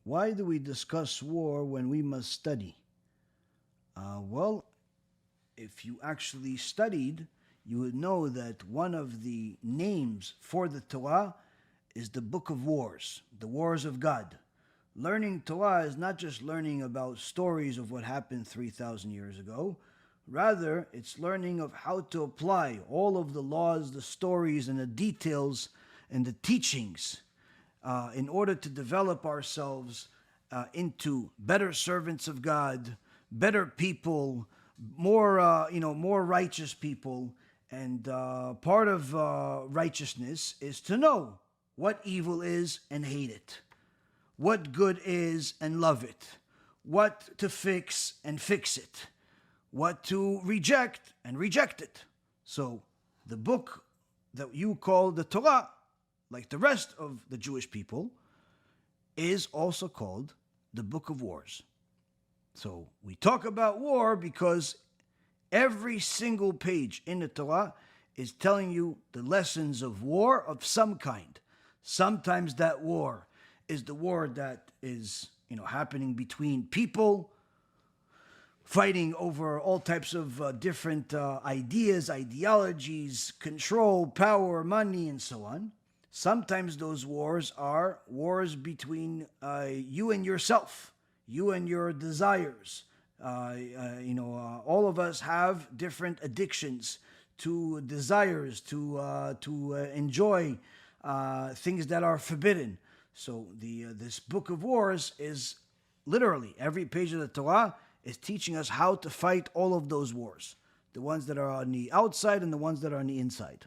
Why do we discuss war when we must study? Well, if you actually studied, you would know that one of the names for the Torah is the Book of Wars, the Wars of God. Learning Torah is not just learning about stories of what happened 3,000 years ago. Rather, it's learning of how to apply all of the laws, the stories, and the details and the teachings in order to develop ourselves into better servants of God, better people, more righteous people. And part of righteousness is to know what evil is and hate it, what good is and love it, what to fix and fix it, what to reject and reject it. So the book that you call the Torah, like the rest of the Jewish people, is also called the Book of Wars. So we talk about war because every single page in the Torah is telling you the lessons of war of some kind. Sometimes that war is the war that is, happening between people, fighting over all types of different ideas, ideologies, control, power, money, and so on. Sometimes those wars are wars between you and yourself, you and your desires. All of us have different addictions to desires, to enjoy things that are forbidden. So this Book of Wars is literally every page of the Torah is teaching us how to fight all of those wars, the ones that are on the outside and the ones that are on the inside.